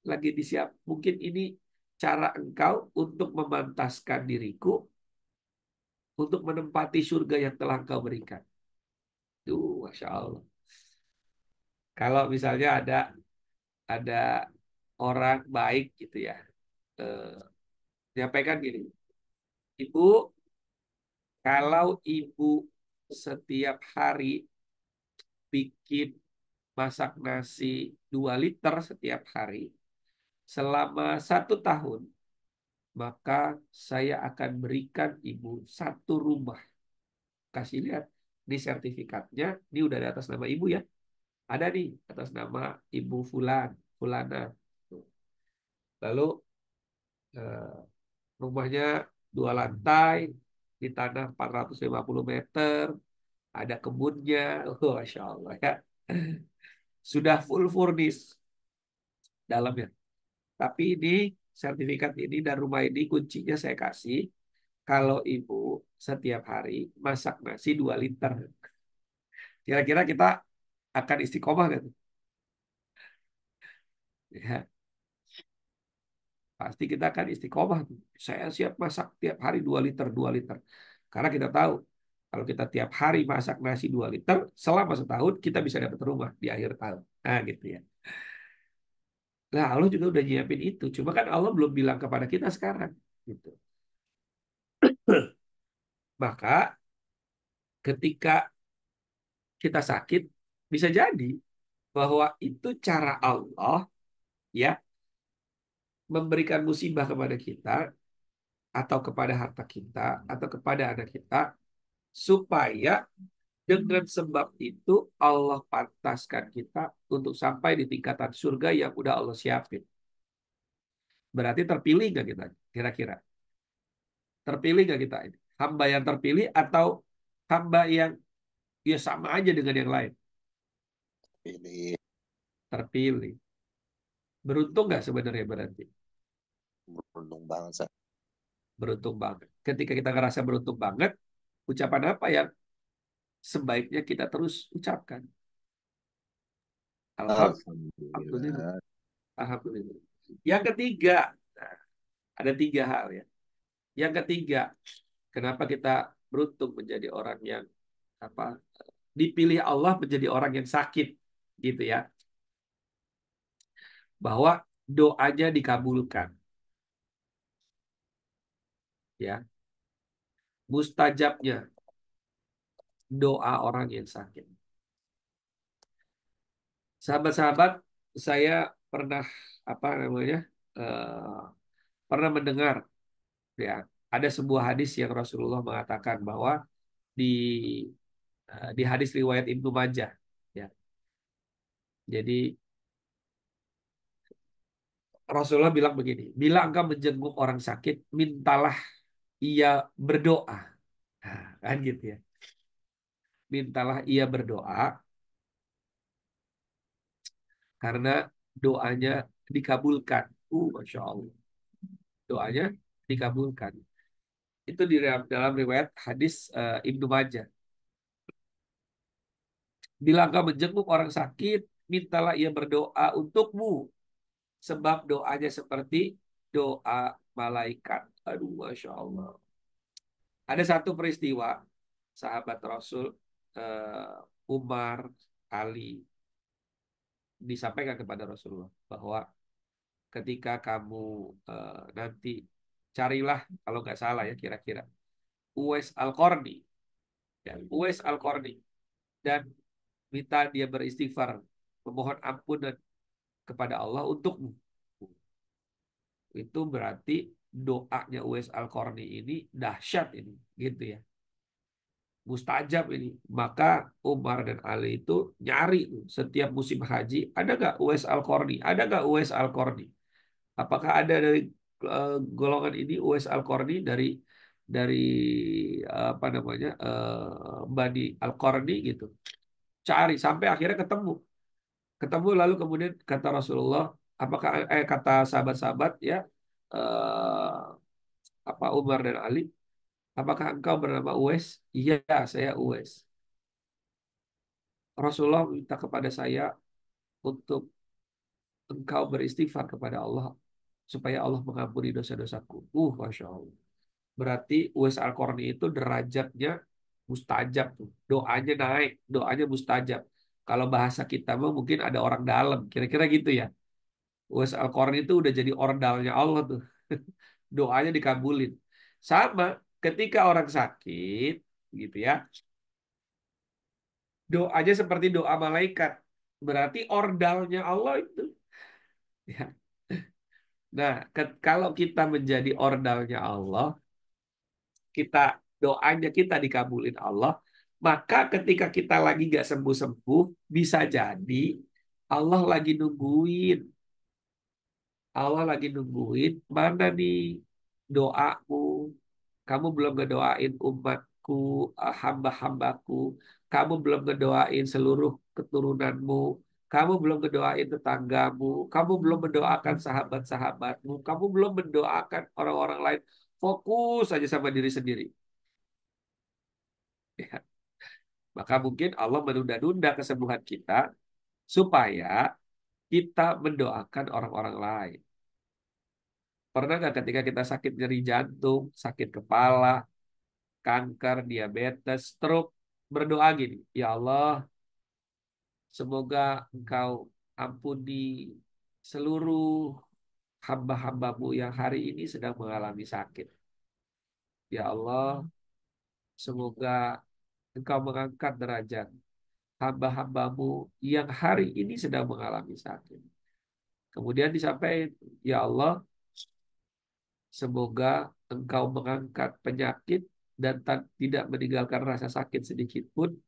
lagi disiap. Mungkin ini cara engkau untuk memantaskan diriku untuk menempati surga yang telah engkau berikan. Tuh, Masya Allah. Kalau misalnya ada orang baik gitu ya, eh, menyampaikan gini, Ibu, kalau Ibu setiap hari bikin masak nasi 2 liter setiap hari selama 1 tahun, maka saya akan berikan Ibu 1 rumah. Kasih lihat, ini sertifikatnya, ini udah di atas nama Ibu ya. Ada nih atas nama Ibu Fulan, Fulana. Lalu eh, rumahnya 2 lantai di tanah 450 meter, ada kebunnya, oh, Masya Allah ya. Sudah full furnish dalamnya. Tapi ini sertifikat ini dan rumah ini kuncinya saya kasih kalau Ibu setiap hari masak nasi 2 liter. Kira-kira kita akan istiqomah kan? Ya, pasti kita akan istiqomah. Saya siap masak tiap hari 2 liter, 2 liter. Karena kita tahu kalau kita tiap hari masak nasi 2 liter, selama setahun kita bisa dapat rumah di akhir tahun. Nah gitu ya. Nah Allah juga udah nyiapin itu. Cuma kan Allah belum bilang kepada kita sekarang. Gitu. Maka ketika kita sakit, bisa jadi bahwa itu cara Allah ya memberikan musibah kepada kita atau kepada harta kita atau kepada anak kita supaya dengan sebab itu Allah pantaskan kita untuk sampai di tingkatan surga yang udah Allah siapin. Berarti terpilih nggak kita? Kira-kira terpilih nggak kita ini? Hamba yang terpilih atau hamba yang ya sama aja dengan yang lain? Pilih. Terpilih. Beruntung nggak sebenarnya berarti? Beruntung banget, Sa. Beruntung banget. Ketika kita ngerasa beruntung banget, ucapan apa yang sebaiknya kita terus ucapkan? Alhamdulillah. Alhamdulillah. Alhamdulillah. Yang ketiga, nah, ada 3 hal ya. Yang ketiga, kenapa kita beruntung menjadi orang yang apa dipilih Allah menjadi orang yang sakit, gitu ya? Bahwa doanya dikabulkan, ya. Mustajabnya doa orang yang sakit. Sahabat-sahabat, saya pernah apa namanya eh, pernah mendengar ya ada sebuah hadis yang Rasulullah mengatakan bahwa di di hadis riwayat Ibnu Majah ya. Jadi Rasulullah bilang begini, bila engkau menjenguk orang sakit, mintalah ia berdoa. Nah, kan gitu ya. Mintalah ia berdoa karena doanya dikabulkan. Masya Allah. Doanya dikabulkan. Itu di dalam riwayat hadis Ibnu Majah. Bila engkau menjenguk orang sakit, mintalah ia berdoa untukmu. Sebab doanya seperti doa malaikat. Aduh, Masya Allah. Ada satu peristiwa, sahabat Rasul, Umar, Ali, disampaikan kepada Rasulullah bahwa ketika kamu nanti carilah kalau nggak salah ya kira-kira Uwais Al-Qarni, ya, Uwais Al-Qarni, dan minta dia beristighfar, memohon ampunan kepada Allah untukmu. Itu berarti doanya Uwais Al-Qarni ini dahsyat ini, gitu ya. Mustajab ini. Maka Umar dan Ali itu nyari tuh setiap musim haji, ada nggak Uwais Al-Qarni? Ada nggak Uwais Al-Qarni? Apakah ada dari golongan ini Uwais Al-Qarni dari apa namanya Bani Al-Qarni gitu. Cari sampai akhirnya ketemu. Ketemu lalu kemudian kata Rasulullah, apakah kata sahabat-sahabat ya eh, apa Umar dan Ali, apakah engkau bernama Uwais? Iya, saya Uwais. Rasulullah minta kepada saya untuk engkau beristighfar kepada Allah supaya Allah mengampuni dosa-dosaku. Masya Allah. Berarti Uwais Al-Qarni itu derajatnya mustajab tuh. Doanya naik, doanya mustajab. Kalau bahasa kita mah mungkin ada orang dalam, kira-kira gitu ya. Uwais Al-Qarni itu udah jadi ordalnya Allah tuh. Doanya dikabulin. Sama ketika orang sakit gitu ya. Doanya seperti doa malaikat. Berarti ordalnya Allah itu. Ya. Nah, kalau kita menjadi ordalnya Allah, kita doanya kita dikabulin Allah, maka ketika kita lagi nggak sembuh-sembuh, bisa jadi Allah lagi nungguin. Allah lagi nungguin mana nih doamu. Kamu belum ngedoain umatku, hamba-hambaku. Kamu belum ngedoain seluruh keturunanmu. Kamu belum ngedoain tetanggamu. Kamu belum mendoakan sahabat-sahabatmu. Kamu belum mendoakan orang-orang lain. Fokus aja sama diri sendiri. Ya. Maka mungkin Allah menunda-nunda kesembuhan kita supaya kita mendoakan orang-orang lain. Pernah nggak ketika kita sakit nyeri jantung, sakit kepala, kanker, diabetes, stroke, berdoa gini, ya Allah, semoga Engkau ampuni seluruh hamba-hambamu yang hari ini sedang mengalami sakit. Ya Allah, semoga Engkau mengangkat derajat hamba-hambamu yang hari ini sedang mengalami sakit. Kemudian disampaikan, ya Allah, semoga Engkau mengangkat penyakit dan tidak meninggalkan rasa sakit sedikit pun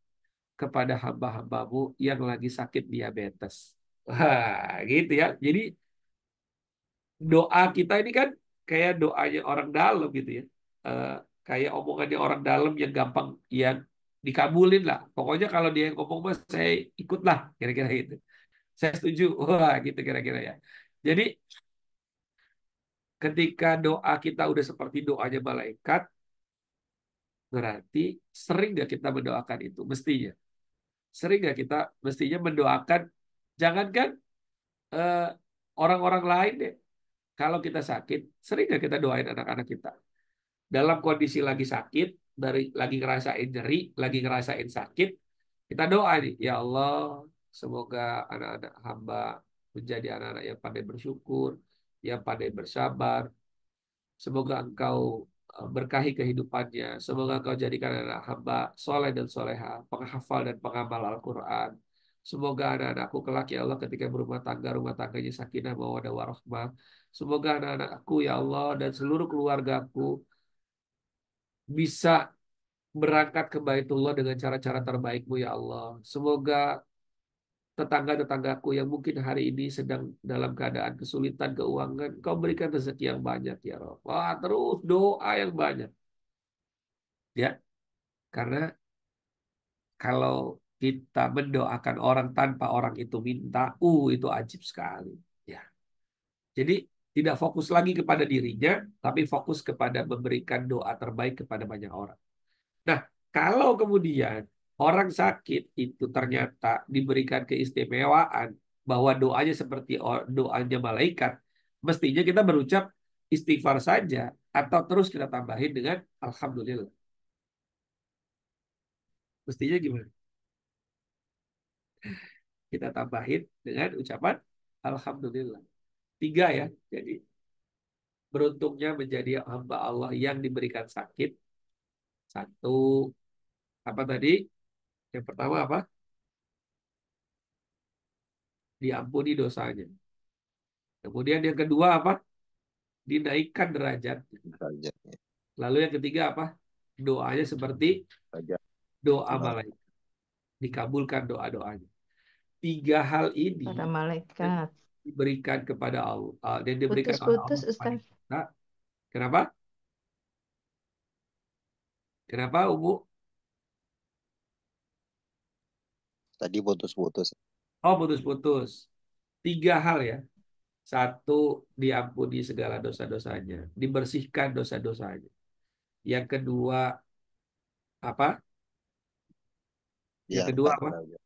kepada hamba-hambamu yang lagi sakit diabetes. Wah, gitu ya. Jadi doa kita ini kan kayak doanya orang dalam gitu ya. Eh, kayak omongannya orang dalam yang gampang, yang dikabulin lah. Pokoknya kalau dia yang ngomong mas, saya ikut lah, kira-kira gitu. Saya setuju. Wah, gitu kira-kira ya. Jadi ketika doa kita udah seperti doanya malaikat, berarti sering gak kita mendoakan itu? Mestinya. Sering gak kita mestinya mendoakan, jangankan eh, orang-orang lain deh. Kalau kita sakit, sering nggak kita doain anak-anak kita? Dalam kondisi lagi sakit, lagi ngerasain nyeri, lagi ngerasain sakit, kita doa nih, ya Allah, semoga anak-anak hamba menjadi anak-anak yang pandai bersyukur, yang pandai bersabar. Semoga Engkau berkahi kehidupannya. Semoga Engkau jadikan anak hamba soleh dan soleha, penghafal dan pengamal Al-Quran. Semoga anak-anakku kelak ya Allah ketika berumah tangga, rumah tangganya sakinah mawaddah warahmah. Semoga anak-anakku ya Allah dan seluruh keluargaku bisa berangkat ke Baitullah dengan cara-cara terbaikmu ya Allah. Semoga tetangga-tetanggaku yang mungkin hari ini sedang dalam keadaan kesulitan keuangan, Kau berikan rezeki yang banyak ya Rabb. Wah, terus doa yang banyak. Ya, karena kalau kita mendoakan orang tanpa orang itu minta, itu ajib sekali. Ya. Jadi tidak fokus lagi kepada dirinya, tapi fokus kepada memberikan doa terbaik kepada banyak orang. Nah, kalau kemudian orang sakit itu ternyata diberikan keistimewaan bahwa doanya seperti doanya malaikat, mestinya kita berucap istighfar saja atau terus kita tambahin dengan alhamdulillah. Mestinya gimana? Kita tambahin dengan ucapan alhamdulillah. Tiga ya. Jadi beruntungnya menjadi hamba Allah yang diberikan sakit. Satu, apa tadi? Yang pertama apa? Diampuni dosanya. Kemudian yang kedua apa? Dinaikkan derajat. Derajatnya. Lalu yang ketiga apa? Doanya seperti Derajat doa maksimal. malaikat. Dikabulkan doa-doanya. Tiga hal ini Para yang malaikat. diberikan kepada Allah, dan diberikan oleh Putus-putus, Allah kepada Ustaz. kita. Kenapa? Kenapa, Umu? Tadi putus-putus. Oh, putus-putus. Tiga hal ya. Satu, diampuni segala dosa-dosanya. Dibersihkan dosa-dosanya. Yang kedua, apa? Yang kedua Diangkat apa? derajatnya.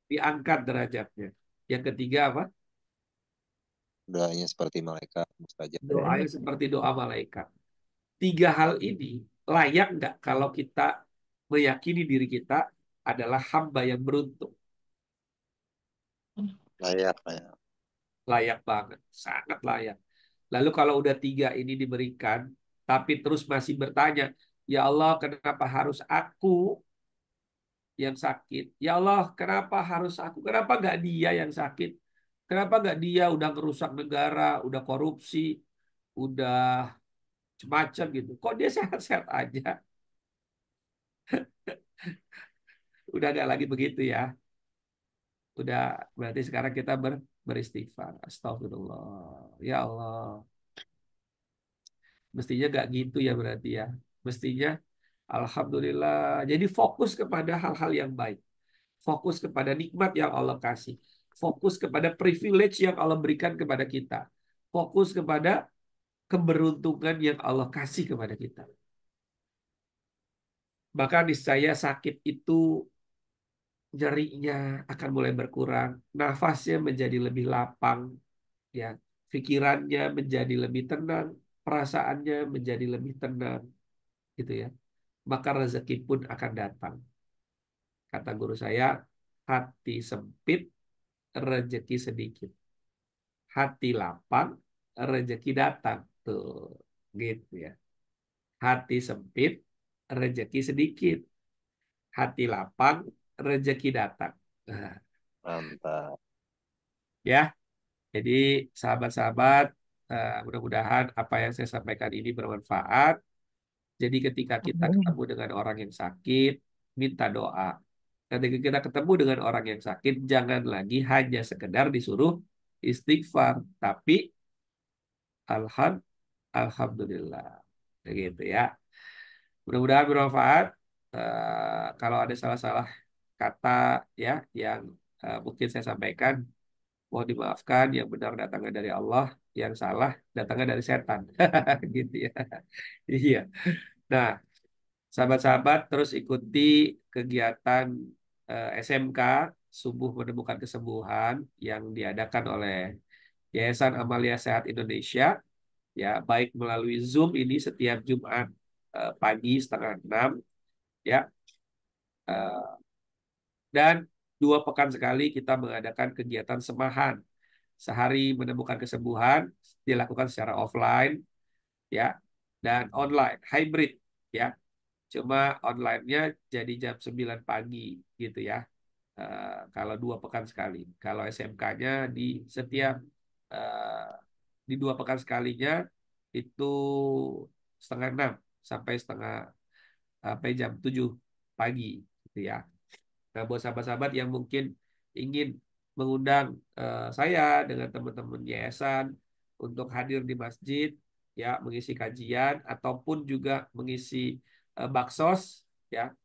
Diangkat derajatnya. Yang ketiga apa? Doanya seperti malaikat mustajab. Doanya seperti doa malaikat. Tiga hal ini layak nggak kalau kita meyakini diri kita adalah hamba yang beruntung? Layak, layak. Layak banget, sangat layak. Lalu kalau udah tiga ini diberikan, tapi terus masih bertanya, ya Allah, kenapa harus aku yang sakit? Ya Allah, kenapa harus aku? Kenapa nggak dia yang sakit? Kenapa nggak dia udah ngerusak negara, udah korupsi, udah macam gitu? Kok dia sehat-sehat aja? Udah nggak lagi begitu ya. Udah berarti sekarang kita beristighfar. Astagfirullah. Ya Allah. Mestinya nggak gitu ya berarti ya. Mestinya Alhamdulillah. Jadi fokus kepada hal-hal yang baik. Fokus kepada nikmat yang Allah kasih. Fokus kepada privilege yang Allah berikan kepada kita. Fokus kepada keberuntungan yang Allah kasih kepada kita. Maka niscaya sakit itu nyerinya akan mulai berkurang. Nafasnya menjadi lebih lapang. Ya, pikirannya menjadi lebih tenang. Perasaannya menjadi lebih tenang. Gitu ya. Maka rezeki pun akan datang. Kata guru saya, hati sempit, rezeki sedikit. Hati lapang, rezeki datang. Tuh, gitu ya. Hati sempit, rezeki sedikit. Hati lapang, rezeki datang. Nah, Mantap. ya, jadi sahabat-sahabat, mudah-mudahan apa yang saya sampaikan ini bermanfaat. Jadi ketika kita Amin. ketemu dengan orang yang sakit, minta doa. Ketika kita ketemu dengan orang yang sakit, jangan lagi hanya sekedar disuruh istighfar, tapi alhamdulillah. Begitu ya. Mudah-mudahan bermanfaat. Kalau ada salah-salah kata ya yang mungkin saya sampaikan, mohon dimaafkan. Yang benar datangnya dari Allah, yang salah datangnya dari setan. Gitu ya. Iya. Nah, sahabat-sahabat terus ikuti kegiatan SMK Subuh Menemukan Kesembuhan yang diadakan oleh Yayasan Amalia Sehat Indonesia, ya baik melalui Zoom ini setiap Jumat pagi 5:30 ya. Eh, dan 2 pekan sekali kita mengadakan kegiatan semahan sehari menemukan kesembuhan, dilakukan secara offline ya, dan online hybrid ya. Cuma online-nya jadi jam 9 pagi gitu ya. Kalau 2 pekan sekali. Kalau SMK-nya di setiap eh, di 2 pekan sekalinya itu 5:30 sampai jam 7 pagi gitu ya. Nah, buat sahabat-sahabat yang mungkin ingin mengundang saya dengan teman-teman yayasan untuk hadir di masjid, ya mengisi kajian ataupun juga mengisi baksos, ya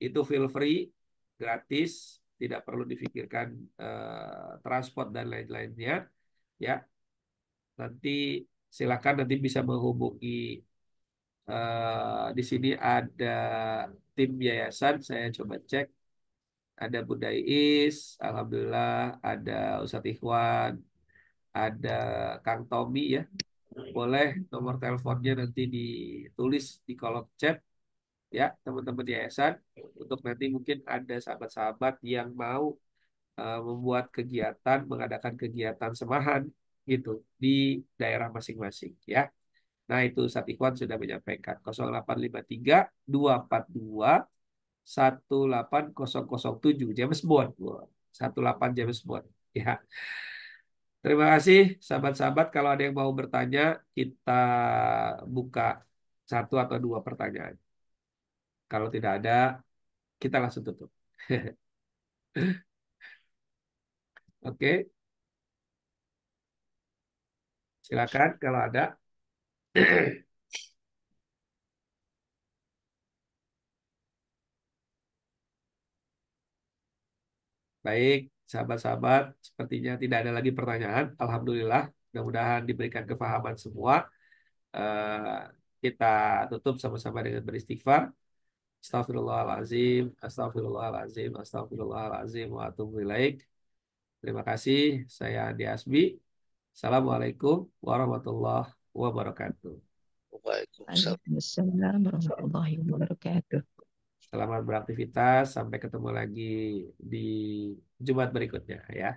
itu feel free, gratis, tidak perlu difikirkan transport dan lain-lainnya, ya nanti silakan nanti bisa menghubungi di sini ada tim yayasan, saya coba cek. Ada Bunda Iis, Alhamdulillah, ada Ustadz Ikhwan, ada Kang Tommy ya. Boleh nomor teleponnya nanti ditulis di kolom chat ya teman-teman yayasan untuk nanti mungkin ada sahabat-sahabat yang mau membuat kegiatan, mengadakan kegiatan semahan gitu di daerah masing-masing ya. Nah, itu Ustadz Ikhwan sudah menyampaikan 0853 242 18007 James Bond. Wah, 18 James Bond. Ya. Terima kasih sahabat-sahabat. Kalau ada yang mau bertanya, kita buka satu atau dua pertanyaan. Kalau tidak ada, kita langsung tutup. Oke, silakan kalau ada. Baik, sahabat-sahabat, sepertinya tidak ada lagi pertanyaan. Alhamdulillah, mudah-mudahan diberikan kefahaman semua. Eh, kita tutup sama-sama dengan beristighfar. Astagfirullahaladzim, astagfirullahaladzim, astagfirullahaladzim, wa atubu ilaik. Terima kasih, saya Andi Asbi. Assalamualaikum warahmatullahi wabarakatuh. Waalaikumsalam. Waalaikumsalam warahmatullahi wabarakatuh. Selamat beraktivitas, sampai ketemu lagi di Jumat berikutnya ya.